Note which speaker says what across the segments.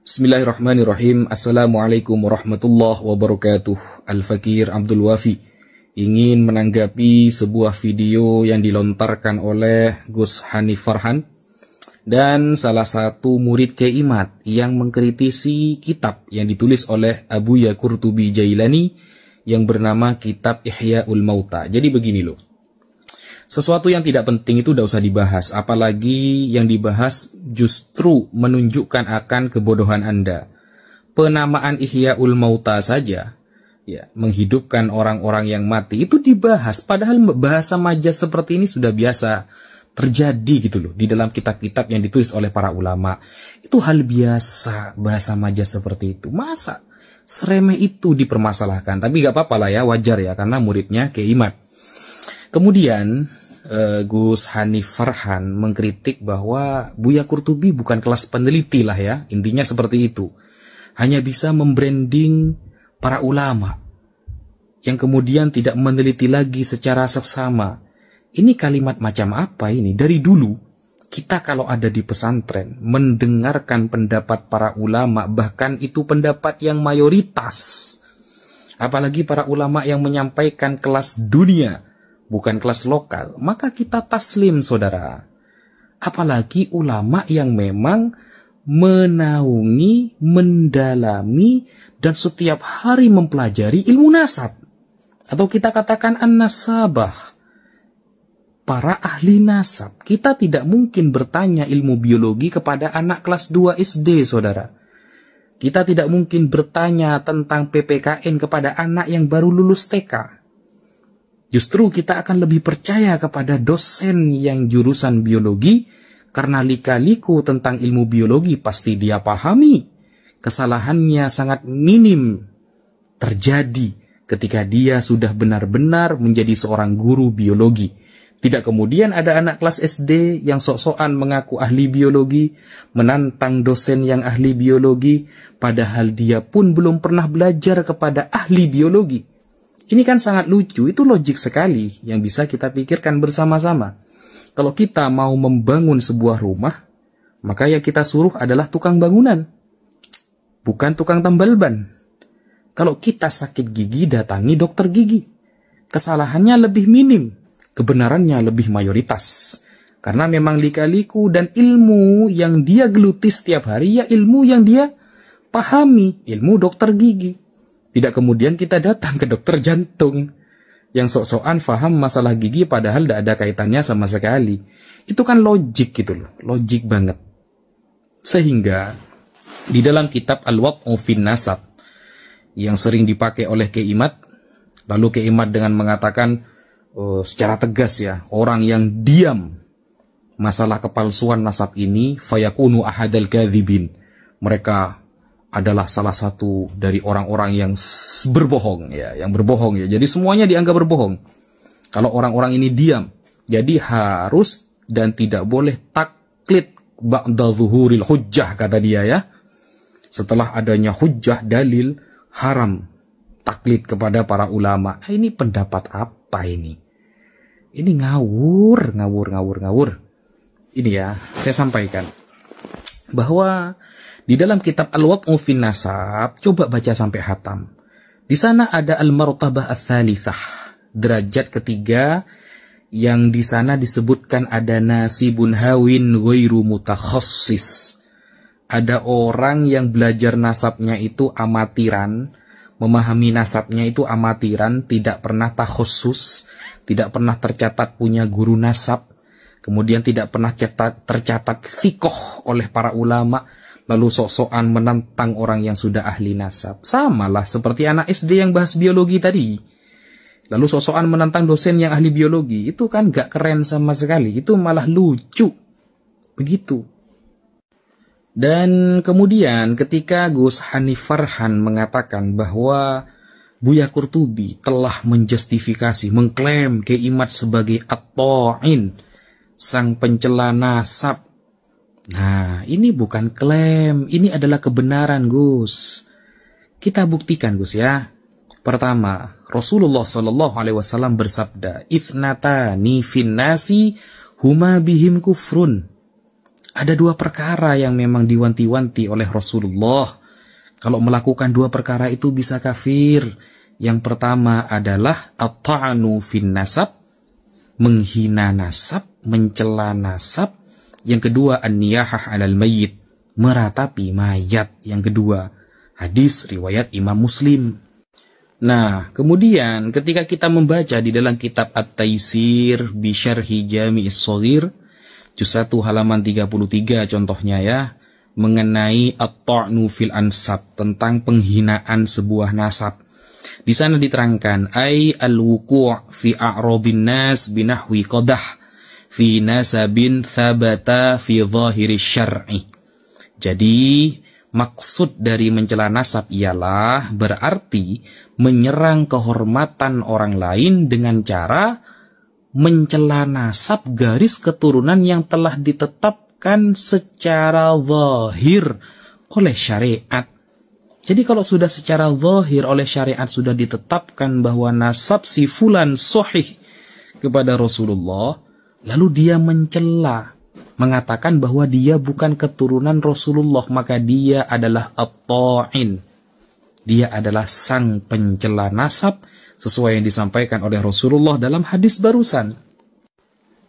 Speaker 1: Bismillahirrahmanirrahim. Assalamualaikum warahmatullahi wabarakatuh. Al-Fakir Abdul Wafi ingin menanggapi sebuah video yang dilontarkan oleh Gus Hanif Farhan dan salah satu murid Kiai Imad yang mengkritisi kitab yang ditulis oleh Abu Ya Qurtubi Jailani yang bernama Kitab Ihya'ul Mauta. Jadi begini loh. Sesuatu yang tidak penting itu tidak usah dibahas, apalagi yang dibahas justru menunjukkan akan kebodohan Anda. Penamaan Ihya'ul Mauta saja, ya, menghidupkan orang-orang yang mati, itu dibahas, padahal bahasa majas seperti ini sudah biasa terjadi gitu loh, di dalam kitab-kitab yang ditulis oleh para ulama. Itu hal biasa, bahasa majas seperti itu. Masa seremeh itu dipermasalahkan? Tapi gak apa-apa lah ya, wajar ya, karena muridnya Kiai Imad. Kemudian Gus Hanif Farhan mengkritik bahwa Buya Qurtubi bukan kelas peneliti lah ya, intinya seperti itu. Hanya bisa membranding para ulama yang kemudian tidak meneliti lagi secara seksama. Ini kalimat macam apa ini? Dari dulu kita kalau ada di pesantren mendengarkan pendapat para ulama, bahkan itu pendapat yang mayoritas. Apalagi para ulama yang menyampaikan kelas dunia, bukan kelas lokal, maka kita taslim, saudara. Apalagi ulama yang memang menaungi, mendalami, dan setiap hari mempelajari ilmu nasab. Atau kita katakan an-nasabah. Para ahli nasab. Kita tidak mungkin bertanya ilmu biologi kepada anak kelas 2 SD, saudara. Kita tidak mungkin bertanya tentang PPKN kepada anak yang baru lulus TK. Justru kita akan lebih percaya kepada dosen yang jurusan biologi, karena lika-liku tentang ilmu biologi pasti dia pahami. Kesalahannya sangat minim terjadi ketika dia sudah benar-benar menjadi seorang guru biologi. Tidak kemudian ada anak kelas SD yang sok-sokan mengaku ahli biologi, menantang dosen yang ahli biologi, padahal dia pun belum pernah belajar kepada ahli biologi. Ini kan sangat lucu, itu logik sekali yang bisa kita pikirkan bersama-sama. Kalau kita mau membangun sebuah rumah, maka yang kita suruh adalah tukang bangunan, bukan tukang tambal ban. Kalau kita sakit gigi, datangi dokter gigi. Kesalahannya lebih minim, kebenarannya lebih mayoritas. Karena memang lika-liku dan ilmu yang dia geluti setiap hari, ya ilmu yang dia pahami, ilmu dokter gigi. Tidak kemudian kita datang ke dokter jantung yang sok-sokan faham masalah gigi padahal tidak ada kaitannya sama sekali. Itu kan logik gitu loh, logik banget. Sehingga di dalam kitab Al-Wad'u fin Nasab yang sering dipakai oleh Kiai Imad, lalu Kiai Imad dengan mengatakan secara tegas ya, orang yang diam masalah kepalsuan nasab ini fayakunu ahadal kadzibin. Mereka adalah salah satu dari orang-orang yang berbohong ya, yang berbohong ya. Jadi semuanya dianggap berbohong. Kalau orang-orang ini diam, jadi harus dan tidak boleh taklid ba'da zuhuril hujjah, kata dia ya. Setelah adanya hujjah, dalil, haram taklid kepada para ulama. Ini pendapat apa ini? Ini ngawur. Ini ya, saya sampaikan bahwa di dalam kitab Al-Wad'u fin Nasab, coba baca sampai hatam. Di sana ada Al-Martabah Ats-Tsalitsah, derajat ketiga, yang di sana disebutkan ada nasibun hawin ghairu mutakhassis. Ada orang yang belajar nasabnya itu amatiran, memahami nasabnya itu amatiran, tidak pernah takhusus, tidak pernah tercatat punya guru nasab, kemudian tidak pernah tercatat fiqh oleh para ulama, lalu sok-sokan menantang orang yang sudah ahli nasab. Samalah seperti anak SD yang bahas biologi tadi. Lalu sok-sokan menantang dosen yang ahli biologi. Itu kan gak keren sama sekali. Itu malah lucu. Begitu. Dan kemudian ketika Gus Hanif Farhan mengatakan bahwa Buya Qurtubi telah menjustifikasi, mengklaim Kiai Imad sebagai at-ta'in, sang pencela nasab. Nah, ini bukan klaim, ini adalah kebenaran, Gus. Kita buktikan, Gus ya. Pertama, Rasulullah SAW bersabda, "Ithnatani fin nasi huma bihim kufrun." Ada dua perkara yang memang diwanti-wanti oleh Rasulullah. Kalau melakukan dua perkara itu bisa kafir. Yang pertama adalah at-ta'nu fin nasab, menghina nasab, mencela nasab. Yang kedua an-niyahah 'alal mayyit, meratapi mayat. Yang kedua, hadis riwayat Imam Muslim. Nah, kemudian ketika kita membaca di dalam kitab At-Taisir bi Syarhi Jami'is Shaghir, juz 1 halaman 33 contohnya ya, mengenai at-ta'nu fil ansab, tentang penghinaan sebuah nasab. Di sana diterangkan ay al-wuqu' fi a'radin nas binahwi qadah fi nasabin thabata fi zahiri syar'i. Jadi maksud dari mencela nasab ialah berarti menyerang kehormatan orang lain dengan cara mencela nasab garis keturunan yang telah ditetapkan secara zahir oleh syariat. Jadi kalau sudah secara zahir oleh syariat sudah ditetapkan bahwa nasab si fulan sahih kepada Rasulullah, lalu dia mencela, mengatakan bahwa dia bukan keturunan Rasulullah, maka dia adalah at-ta'in. Dia adalah sang pencela nasab sesuai yang disampaikan oleh Rasulullah dalam hadis barusan.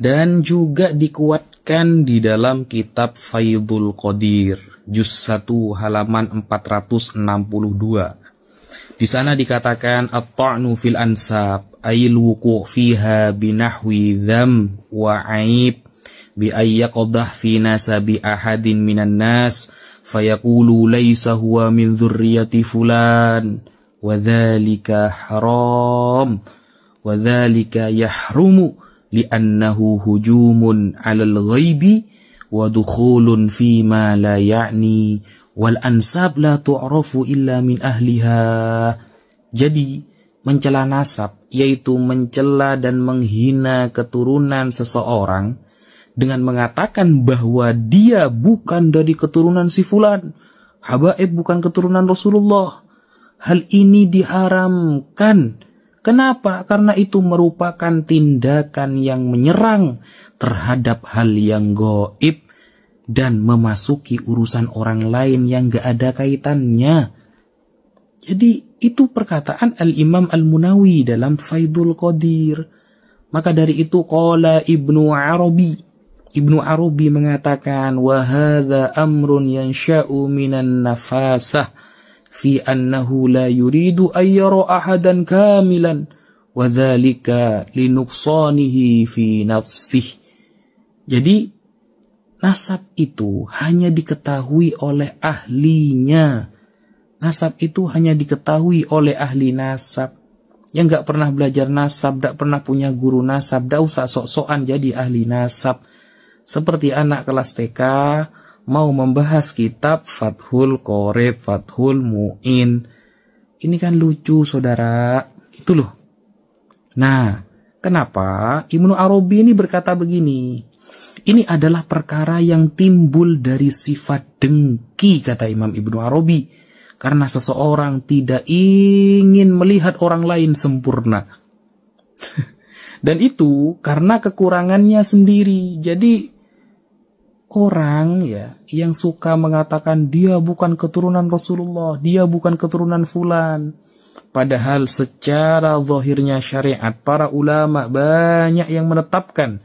Speaker 1: Dan juga dikuatkan di dalam kitab Faidul Qadir, juz 1 halaman 462. Di sana dikatakan at-ta'nu fil ansab ayil wuqu' fiha binahwi dzam wa 'aib bi ayyaqadah fi nasabi ahadin minan nas fayaqulu laysa huwa min dzurriyyati fulan wa dzalika haram wa dzalika yahrumu li'annahu hujumun 'alal ghaibi wa dukhulun fi ma la ya'ni wal ansab la tu'rafu illa min ahliha. Jadi mencela nasab yaitu mencela dan menghina keturunan seseorang dengan mengatakan bahwa dia bukan dari keturunan si fulan, habaib bukan keturunan Rasulullah. Hal ini diharamkan. Kenapa? Karena itu merupakan tindakan yang menyerang terhadap hal yang gaib dan memasuki urusan orang lain yang gak ada kaitannya. Jadi itu perkataan Al-Imam Al-Munawi dalam Faidul Qadir. Maka dari itu qala Ibnu Arabi. Ibnu Arabi mengatakan wa hadza amrun yansha'u minan nafasah fi annahu la yuridu an yara ahadan kamilan wa dzalika linuqsanihi fi nafsihi. Jadi nasab itu hanya diketahui oleh ahlinya. Nasab itu hanya diketahui oleh ahli nasab. Yang gak pernah belajar nasab, gak pernah punya guru nasab, gak usah sok-sokan jadi ahli nasab. Seperti anak kelas TK mau membahas kitab Fathul Qorib, Fathul Mu'in. Ini kan lucu saudara, gitu loh. Nah, kenapa Ibnu Arabi ini berkata begini? Ini adalah perkara yang timbul dari sifat dengki, kata Imam Ibnu Arabi. Karena seseorang tidak ingin melihat orang lain sempurna. Dan itu karena kekurangannya sendiri. Jadi orang ya yang suka mengatakan dia bukan keturunan Rasulullah, dia bukan keturunan fulan. Padahal secara zahirnya syariat, para ulama banyak yang menetapkan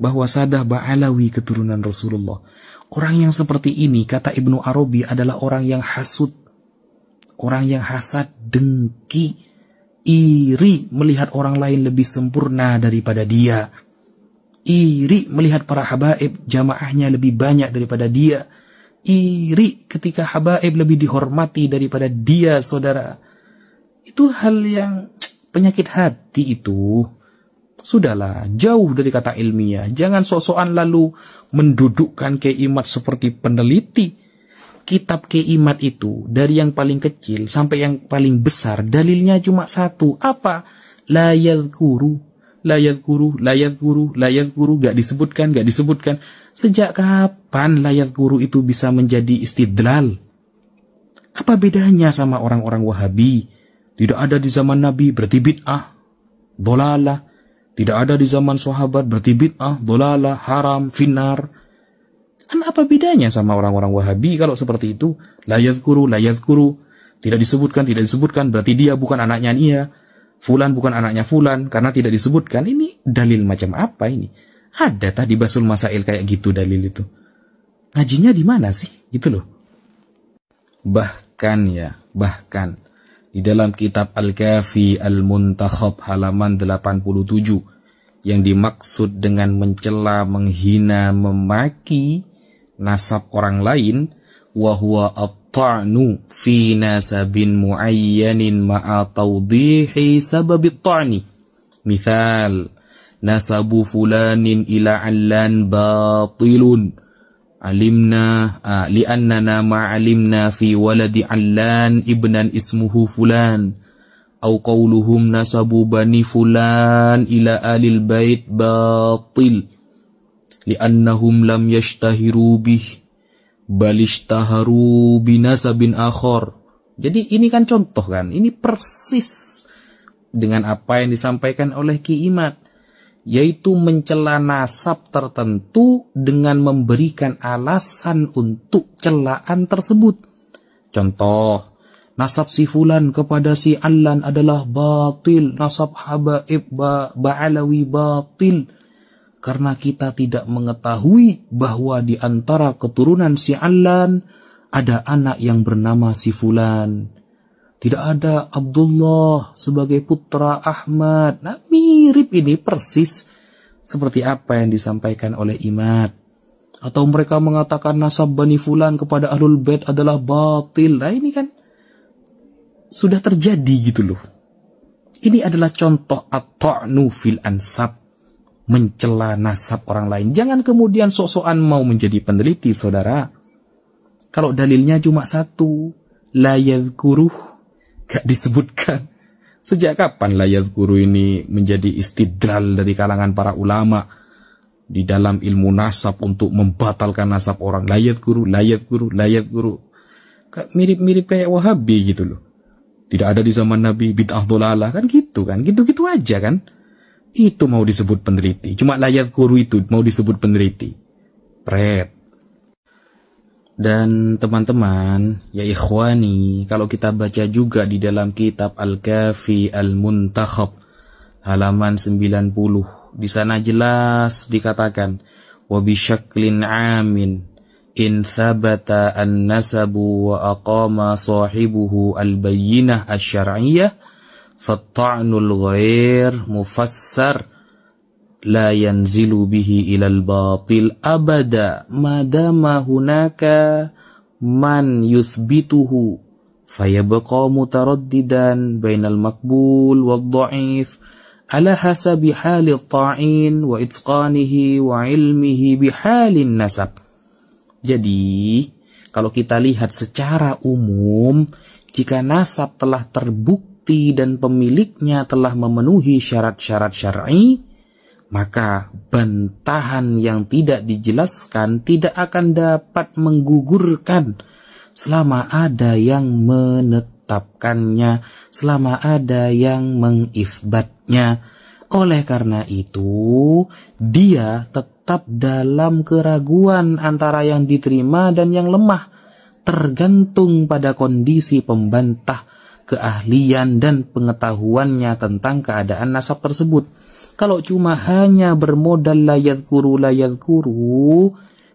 Speaker 1: bahwa Sadah Ba'alawi keturunan Rasulullah. Orang yang seperti ini, kata Ibnu Arabi, adalah orang yang hasud. Orang yang hasad, dengki, iri melihat orang lain lebih sempurna daripada dia. Iri melihat para habaib jamaahnya lebih banyak daripada dia. Iri ketika habaib lebih dihormati daripada dia, saudara. Itu hal yang penyakit hati itu. Sudahlah, jauh dari kata ilmiah. Jangan sok-sokan lalu mendudukkan Kiai Imad seperti peneliti. Kitab Kiai Imad itu dari yang paling kecil sampai yang paling besar dalilnya cuma satu. Apa? La yadhkuru, la yadhkuru, la yadhkuru, la yadhkuru. Gak disebutkan. Sejak kapan la yadhkuru itu bisa menjadi istidlal? Apa bedanya sama orang-orang Wahabi? Tidak ada di zaman Nabi berarti bid'ah, dolalah. Tidak ada di zaman sahabat berarti bid'ah, dolalah, haram, finnar. Kan apa bedanya sama orang-orang Wahabi kalau seperti itu? La yadhkuru, tidak disebutkan, berarti dia bukan anaknya dia. Fulan bukan anaknya Fulan, karena tidak disebutkan. Ini dalil macam apa ini? Ada tadi Basul Masail kayak gitu dalil itu. Ngajinya di mana sih? Gitu loh. Bahkan di dalam kitab Al-Kafi Al-Muntakhab halaman 87 yang dimaksud dengan mencela, menghina, memaki nasab orang lain, wa huwa at-ta'nu fi nasabin muayyanin ma'a tawdihi sababit ta'ni. Misal, nasabu fulanin ila allan batilun alimna li'annana ma'alimna fi waladi allan ibnan ismuhu fulan au qawluhum nasabu bani fulan ila alil bait batil li'annahum lam yashtahiru bih bal ishtaharu binasabin akhar. Jadi ini kan contoh kan, ini persis dengan apa yang disampaikan oleh Ki Imad, yaitu mencela nasab tertentu dengan memberikan alasan untuk celaan tersebut. Contoh, nasab si Fulan kepada si Allan adalah batil, nasab Habaib Ba'alawi batil, karena kita tidak mengetahui bahwa di antara keturunan si Allan ada anak yang bernama si Fulan. Tidak ada Abdullah sebagai putra Ahmad. Nah, mirip ini persis seperti apa yang disampaikan oleh Imad. Atau mereka mengatakan nasab Bani Fulan kepada Ahlul Bait adalah batil. Nah, ini kan sudah terjadi gitu loh. Ini adalah contoh at-ta'nu fil ansab, mencela nasab orang lain. Jangan kemudian sok-sokan mau menjadi peneliti, saudara. Kalau dalilnya cuma satu, la yadhkuruh, gak disebutkan. Sejak kapan la yadhkuru ini menjadi istidlal dari kalangan para ulama di dalam ilmu nasab untuk membatalkan nasab orang? La yadhkuru. Mirip-mirip kayak Wahabi gitu loh. Tidak ada di zaman Nabi, bid'ah dhalalah kan gitu kan. Gitu-gitu aja kan. Itu mau disebut peneliti. Cuma la yadhkuru itu mau disebut peneliti. Pret. Dan teman-teman, ya ikhwani, kalau kita baca juga di dalam kitab Al-Kafi Al-Muntakhab halaman 90, di sana jelas dikatakan wa bi syaklin amin in thabata an-nasabu wa aqama sahibuhu al-bayyinah asy-syar'iyyah fatta'nul ghair mufassar la yanzilu bihi ilal batil abada madama hunaka man yuthbituhu fayabqa mutaraddidan bainal makbul wad dha'if ala hasabi halil ta'in wa itqanihi wa ilmihi bihalin nasab. Jadi kalau kita lihat secara umum, jika nasab telah terbukti dan pemiliknya telah memenuhi syarat-syarat syar'i, maka bantahan yang tidak dijelaskan tidak akan dapat menggugurkan selama ada yang menetapkannya, selama ada yang mengithbatnya. Oleh karena itu, dia tetap dalam keraguan antara yang diterima dan yang lemah, tergantung pada kondisi pembantah, keahlian dan pengetahuannya tentang keadaan nasab tersebut. Kalau cuma hanya bermodal la yadhkuru,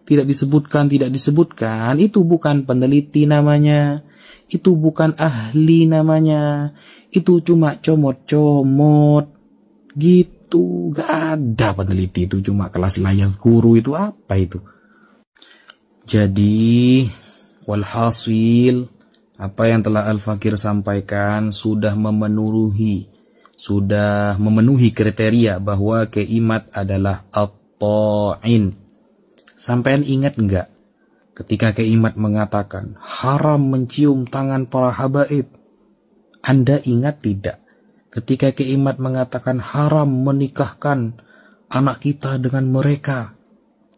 Speaker 1: tidak disebutkan, itu bukan peneliti namanya, itu bukan ahli namanya, itu cuma comot-comot gitu. Gak ada peneliti itu, cuma kelas la yadhkuru itu apa itu. Jadi walhasil, apa yang telah Al-Fakir sampaikan sudah memenuhi kriteria bahwa Ki Imad adalah at-ta'in. Sampean ingat enggak ketika Ki Imad mengatakan haram mencium tangan para habaib? Anda ingat tidak ketika Ki Imad mengatakan haram menikahkan anak kita dengan mereka?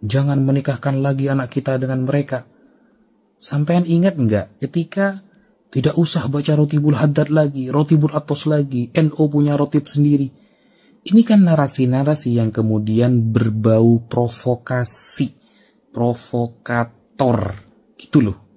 Speaker 1: Jangan menikahkan lagi anak kita dengan mereka. Sampean ingat enggak ketika tidak usah baca Rotibul Haddad lagi, Rotibul Atos lagi, NU punya rotib sendiri. Ini kan narasi-narasi yang kemudian berbau provokasi provokator gitu loh.